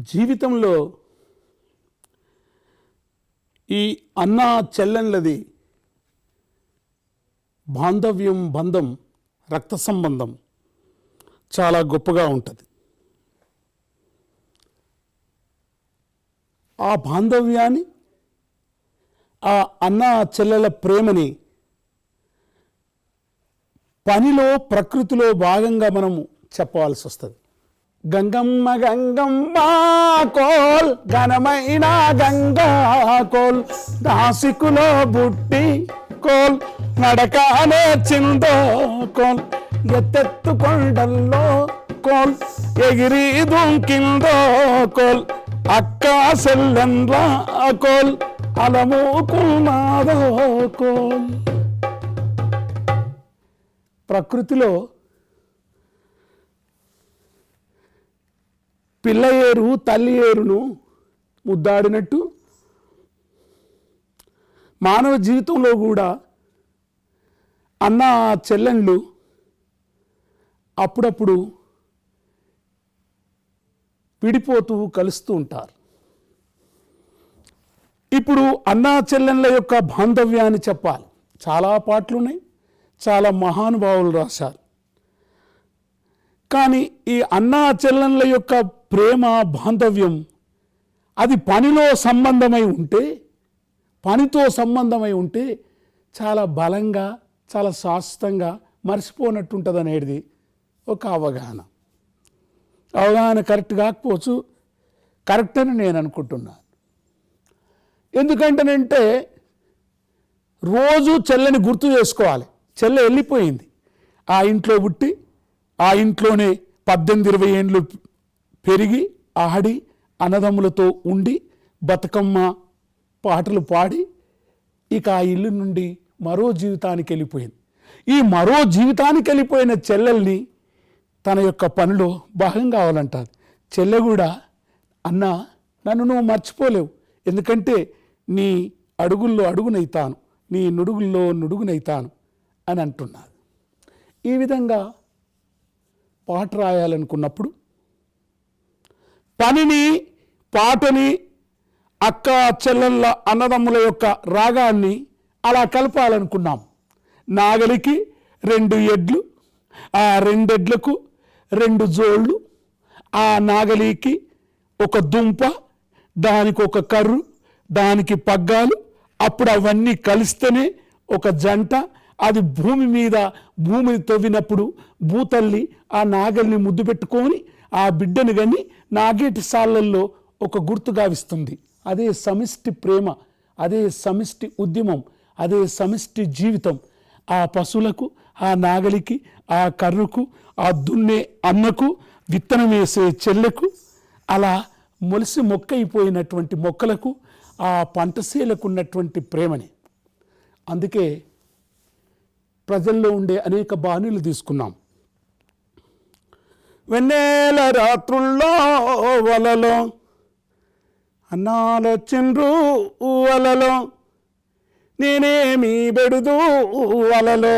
జీవితంలో ఈ అన్నా చెల్లెళ్ళది బాంధవ్యం, బంధం, రక్త సంబంధం చాలా గొప్పగా ఉంటుంది. ఆ బాంధవ్యాన్ని, ఆ అన్నా చెల్లెల ప్రేమని పనిలో, ప్రకృతిలో భాగంగా మనము చెప్పవలసి వస్తుంది. గంగమ్మ గంగమ్మ కోల్ ఘనమైన గంగా కోల్, నాసికులో బుట్టి కోల్ నడకానే చిందో కోల్, ఎత్తెత్తు కొండల్లో కోల్ ఎగిరి దుంకిందో కోల్, అక్క సెల్లెండ్ల కోల్ అలమూకున్నాదో కోల్. ప్రకృతిలో పిల్ల ఏరు తల్లి ఏరును ముద్దాడినట్టు మానవ జీవితంలో కూడా అన్న చెల్లెళ్ళు అప్పుడప్పుడు విడిపోతూ కలుస్తూ ఉంటారు. ఇప్పుడు అన్నా చెల్లెళ్ళ యొక్క బాంధవ్యాన్ని చెప్పాలి. చాలా పాటలు ఉన్నాయి, చాలా మహానుభావులు రాశారు. కానీ ఈ అన్నా చెల్లెళ్ళ యొక్క ప్రేమ, బాంధవ్యం అది పనితో సంబంధమై ఉంటే చాలా బలంగా, చాలా శాశ్వతంగా మర్చిపోనట్టు ఉంటుంది అనేది ఒక అవగాహన కరెక్ట్ కాకపోవచ్చు, కరెక్ట్ అని నేను అనుకుంటున్నాను. ఎందుకంటేనంటే రోజు చెల్లెని గుర్తు చేసుకోవాలి. చెల్లె వెళ్ళిపోయింది, ఆ ఇంట్లో పుట్టి ఆ ఇంట్లోనే 18-20 ఏండ్లు పెరిగి ఆడి అన్నదమ్ములతో ఉండి బతుకమ్మ పాటలు పాడి ఇక ఆ ఇల్లు నుండి మరో జీవితానికి వెళ్ళిపోయింది. ఈ మరో జీవితానికి వెళ్ళిపోయిన చెల్లెల్ని తన యొక్క పనిలో భాగం కావాలంటారు. చెల్లె కూడా అన్న నన్ను నువ్వు మర్చిపోలేవు, ఎందుకంటే నీ అడుగుల్లో అడుగునైతాను, నీ నుడుగుల్లో నుడుగునైతాను అని అంటున్నారు. ఈ విధంగా పాట రాయాలనుకున్నప్పుడు పనిని, పాటని, అక్క చెల్లెళ్ళ అన్నదమ్ముల యొక్క రాగాన్ని అలా కలపాలనుకున్నాం. నాగలికి 2 ఎడ్లు, ఆ 2 ఎడ్లకు 2 జోళ్ళు, ఆ నాగలికి ఒక దుంప, దానికి ఒక కర్రు, దానికి పగ్గాలు, అప్పుడు అవన్నీ కలిస్తేనే ఒక జంట. అది భూమిని తవ్వినప్పుడు భూతల్లి ఆ నాగల్ని ముద్దు పెట్టుకొని ఆ బిడ్డను గని నాగేటి సాళ్ళల్లో ఒక గుర్తుగా ఇస్తుంది. అదే సమిష్టి ప్రేమ, అదే సమిష్టి ఉద్యమం, అదే సమిష్టి జీవితం. ఆ పశువులకు, ఆ నాగలికి, ఆ కర్రుకు, ఆ దున్నే అన్నకు, విత్తనం వేసే చెల్లెకు, అలా మొలిసి మొక్కైపోయినటువంటి మొక్కలకు, ఆ పంటశీలకు ఉన్నటువంటి ప్రేమని. అందుకే ప్రజల్లో ఉండే అనేక బాణీలు తీసుకున్నాం. వెన్నెల రాత్రుల్లో వలలో అన్నాల చిండ్రు వలలో, నేనేమి బెడుదు వలలో,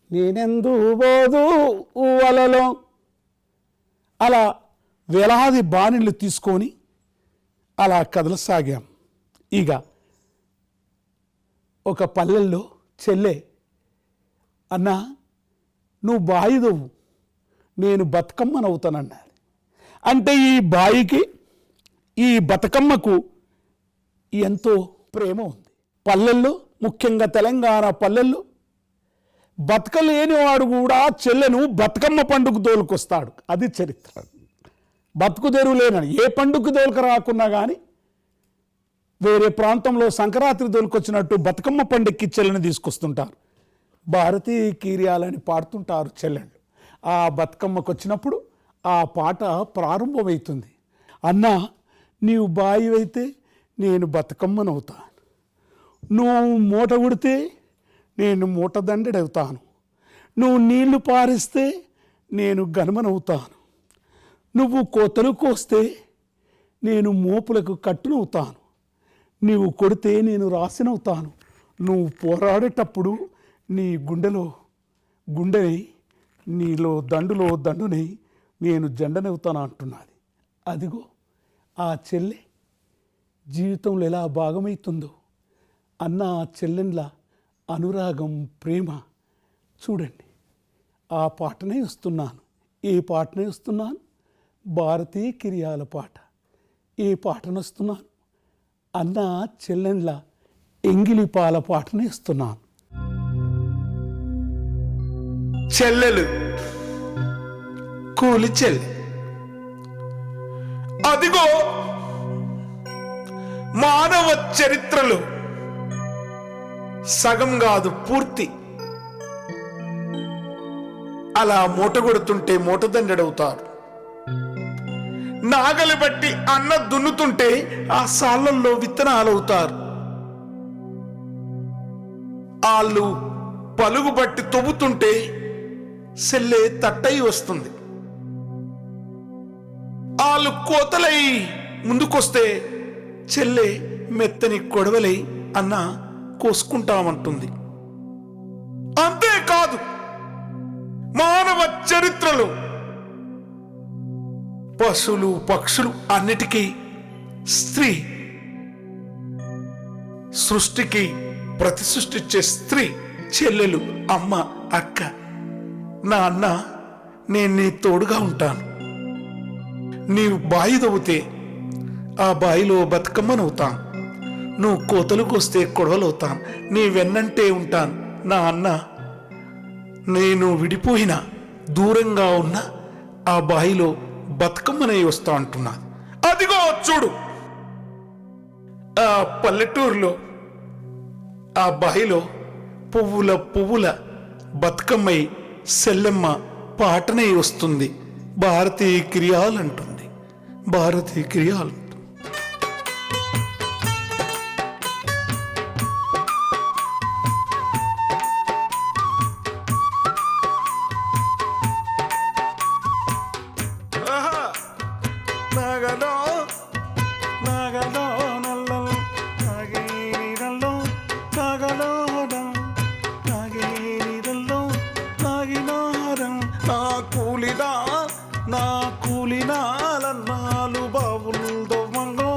నేనెందు పోదు వలలో. అలా వేలాది బాణీలు తీసుకొని అలా కదలసాగాం. ఇక ఒక పల్లెల్లో చెల్లె, అన్నా నువ్వు బాయిదవు, నేను బతుకమ్మనవుతానన్నాడు. అంటే ఈ బాయికి, ఈ బతుకమ్మకు ఎంతో ప్రేమ ఉంది. పల్లెల్లో, ముఖ్యంగా తెలంగాణ పల్లెల్లో బతకలేని వాడు కూడా చెల్లెను బతుకమ్మ పండుగ తోలుకొస్తాడు. అది చరిత్ర. బతుకు తెరువు లేనని ఏ పండుగ తోలుక రాకున్నా కానీ వేరే ప్రాంతంలో సంక్రాంతి తోలుకొచ్చినట్టు బతుకమ్మ పండుగకి చెల్లెని తీసుకొస్తుంటారు. భారతీ కీర్యాలని పాడుతుంటారు చెల్లెళ్ళు. ఆ బతుకమ్మకు వచ్చినప్పుడు ఆ పాట ప్రారంభమవుతుంది. అన్నా నీవు బాయి అయితే నేను బతుకమ్మనవుతాను, నువ్వు మూట ఉడితే నేను మూట దండెడవుతాను, నువ్వు నీళ్లు పారిస్తే నేను గనుమనవుతాను, నువ్వు కోతలు కోస్తే నేను మోపులకు కట్టునవుతాను, నీవు కొడితే నేను రాసినవుతాను, నువ్వు పోరాడేటప్పుడు నీ గుండెలో గుండెనై, నీలో దండులో దండునై నేను జెండనవుతాను అంటున్నది. అదిగో ఆ చెల్లె జీవితంలో ఎలా భాగమవుతుందో అన్న ఆ చెల్లెండ్ల అనురాగం, ప్రేమ చూడండి. ఆ పాటనే వస్తున్నాను. ఏ పాటనే వస్తున్నాను? భారతీయ కిరియాల పాట. ఏ పాటను వస్తున్నాను? అన్న చెల్లెండ్ల ఎంగిలి పాల పాటనే ఇస్తున్నాను. చెల్లెలు, కూలి చెల్లె, అదిగో మానవ చరిత్రలో సగం కాదు పూర్తి. అలా మూట కొడుతుంటే మూటదండడవుతారు. నాగలి బట్టి అన్న దున్నుతుంటే ఆ సాళ్ళల్లో విత్తనాలవుతారు. ఆళ్ళు పలుగు బట్టి తొవ్వుతుంటే సెల్లే తట్టయి వస్తుంది. ఆళ్ళు కోతలై ముందుకొస్తే చెల్లె మెత్తని కొడవలై అన్న కోసుకుంటామంటుంది. అంతేకాదు, మానవ చరిత్రలో పశువులు, పక్షులు అన్నిటికీ స్త్రీ, సృష్టికి ప్రతి సృష్టించే స్త్రీ చెల్లెలు, అమ్మ, అక్క. నా అన్న, నేను నీ తోడుగా ఉంటాను. నీవు బాయి తవ్వుతే ఆ బాయిలో బతుకమ్మనవుతాను. నువ్వు కోతలకు వస్తే కొడవలవుతాను. నీ వెన్నంటే ఉంటాను. నా అన్న, నేను విడిపోయినా దూరంగా ఉన్న ఆ బాయిలో బతుకమ్మనై వస్తా అంటున్నా. అదిగో చూడు, ఆ పల్లెటూరులో ఆ బాయిలో పువ్వుల పువ్వుల బతుకమ్మై సెల్లెమ్మ పాటనై వస్తుంది. భారతీయ కిరియాలంటుంది. భారతీయ కిరియాలు. నాగలో నాగలో నల్లో నాగేరిలో నాగలో నాగేరిలో నాగినారం నా కూలినాలన్నాలు బావులతో వంగో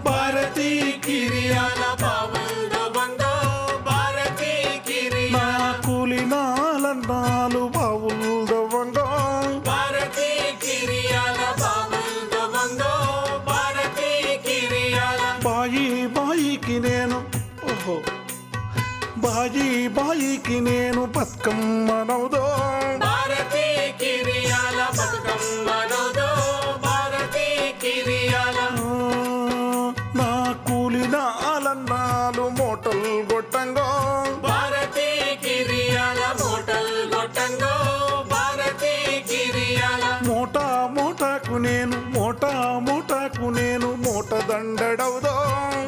భారతీ కిరియాల బావులతో వంగో భారతీ కిరియా. నా కూలినాలన్నాలు బావులతో వంగో భారతీ కిరియాల బావులతో వంగో భారతీ కిరియాల. బాయికి నేను బాయికి నేను బతుకమ్మనవుదో భారతీ కిరియాల బతుకమ్మనవుదో భారతీ కిరియాల. నా కూలినాలన్నాలు మోటలు గొట్టంగో భారతీ కిరియాల మోటలు గొట్టంగో భారతీ కిరియాల. మూటకు నేను మూట దండడవుదో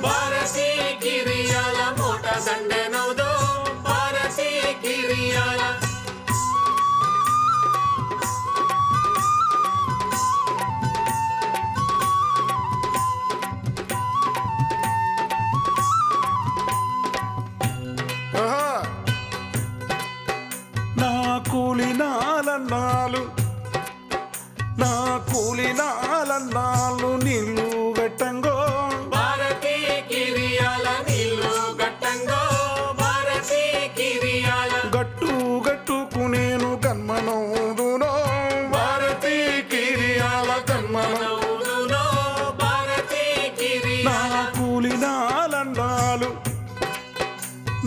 భారతీ కిరియాల మూట దండనవుదో భారతీ కిరియాల. నా కూలినాలన్నాలు నీళ్ళు గట్టంగో భారతీ కిరియాల నీళ్ళు గట్టంగో భారతీ కిరియాల. గట్టుకు నేను కన్మనవుదునో భారతీ కిరియాల కన్మనవుదునో భారతీ కిరియా.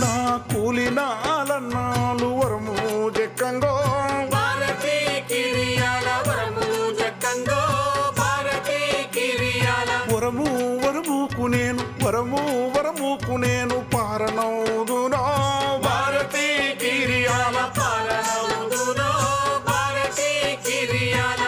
నా కూలినాలన్నాలు వరము జక్కంగో భారతీ కిరియాల వరము జక్కంగో భారతీ కిరియాల. వరముకు నేను పారనవుదునో భారతీ కిరియాల పారనవుదునో భారతీ కిరియాల.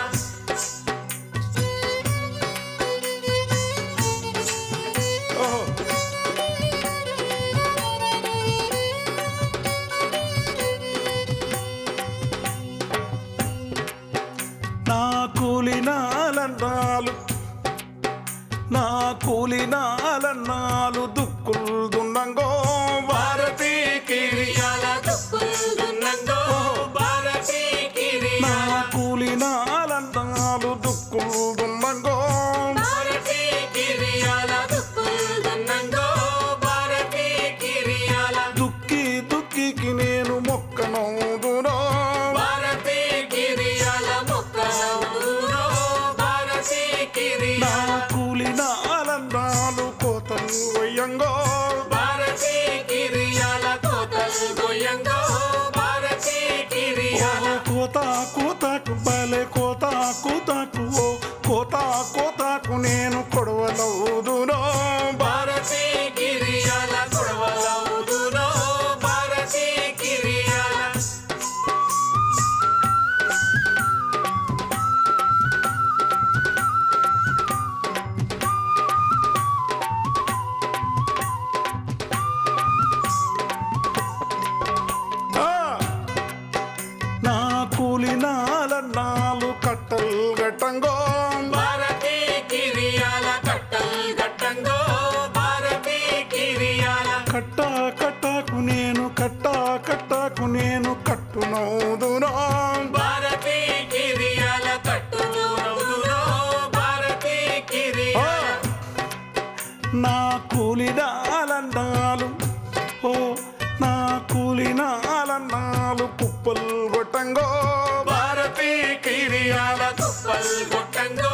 నా కూలినాలన్నాలు దుక్కులు దున్నంగో భారతీ కిరియాల దుక్కులు దున్నంగో భారతీ కిరియా. నా కూలినాలన్నాలు దుక్కులు దున్నంగో భారతీ నా కూలి నాలన్నాలు కోతలు వయ్యంగో భారతీ కిరియాల కోతలు గొయ్యంగో భారతీ కిరియాల కోత కోతకు బలే కోత కోతకు ఓ కోత కోతకు నేను కొడవలవుదునో భారతీ కిరియాల కొడవలవుదునో భారతీ కిరియాల నా కూలి నాలన్నాలు కట్టలు గట్టంగో భారతీ కిరియాల కట్టల్ గట్టంగో భారతీ కిరియాల కట్ట కట్టకు నేను కట్టునవుదునో భారతీ కిరియాల కట్టునవుదునో భారతీ కిరియాల నా కూలి నాలన్నాలు ఓ నా కూలి నాలన్నాలు కుప్పలు గొట్టంగో భారతీ కిరియాల కుప్పల్ గొట్టంగో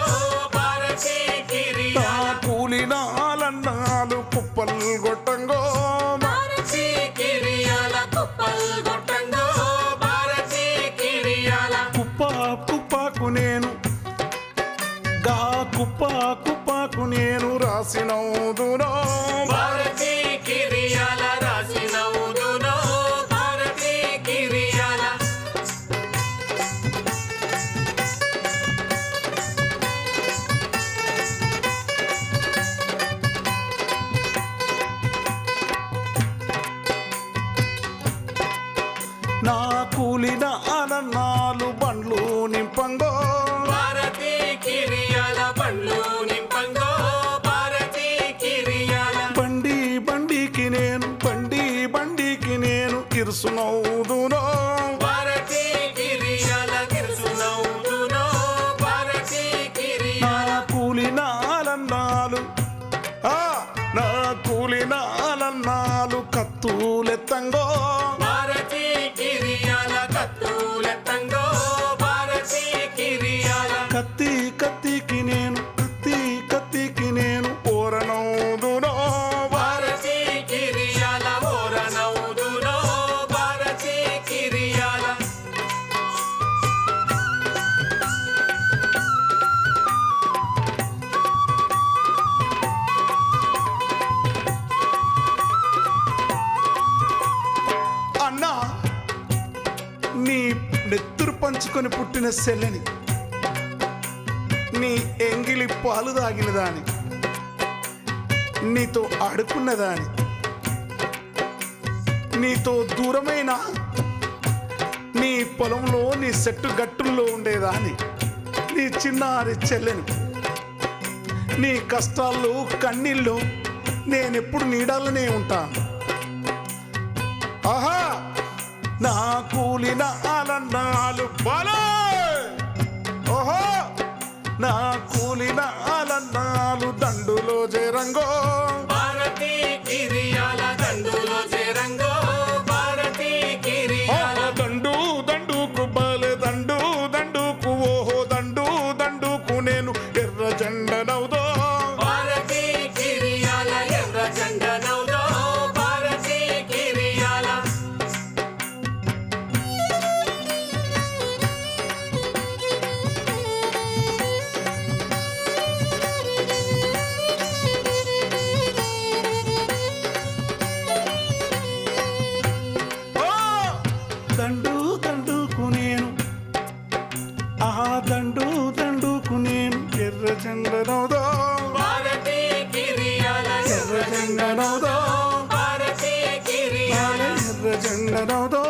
భారతీ నా కిరియాల కూలి నాలన్నాలు కుప్పలు గొట్టంగో భారతీ కిరియాల కుప్పల్ గొట్టంగో భారతీ కిరియాల కుప్పకు నేను గా కుప్పకు నేను రాసినవుదునో భారతీ కిరియాల రాసినవుదునో భారతీ కిరియాల నా కూలి నాలన్నాలు బండ్లు నింపంగో భారతీ కిరియాల బండ్లు నింపంగో భారతీ కిరియాల బండికి నేను ఇరుసునవుదునో భారతీ కిరియాల గిరుసునవుదునో భారతీ నా కిరియాల కూలి నాలన్నాలు నా కూలి నాలన్నాలు కత్తులెత్తంగో భారతీ కిరియాల కత్తులెత్తంగో భారతీ కిరియాల కత్తికి నేను ఓరనవుదునో భారతీ కిరియాల ఓరనవుదునో భారతీ కిరియాల అన్నా నీ నెత్తురు పంచుకొని పుట్టిన సెల్లని నీ ఎంగిలి పాలు దాగిన దాని నీతో ఆడుకున్నదాని నీతో దూరమైన నీ పొలంలో నీ చెట్టు గట్టుల్లో ఉండేదాన్ని నీ చిన్నారి చెల్లెని నీ కష్టాల్లో కన్నీళ్ళు నేనెప్పుడు నీడాలనే ఉంటాను ఆహా నా కూలి నాలన్నాలు బలే ఓహో నా కూలి నాలన్నాలు దండులో చేరంగో భారతీ కిరియాల దండులో చేరంగో భారతీ కిరియాల దండుకు బలే దండుకు ఓహో దండుకు నేను ఎర్ర జెండనవుదో భారతీ కిరియాల ఎర్ర జెండనవుదో భారతీ కిరియాల దండుకు నేను దండుకు నేను ఎర్ర జెండనవుదో భారతీ కిరియాల ఎర్ర జెండనవుదో భారతీ కిరియాల ఎర్ర జెండనవుదో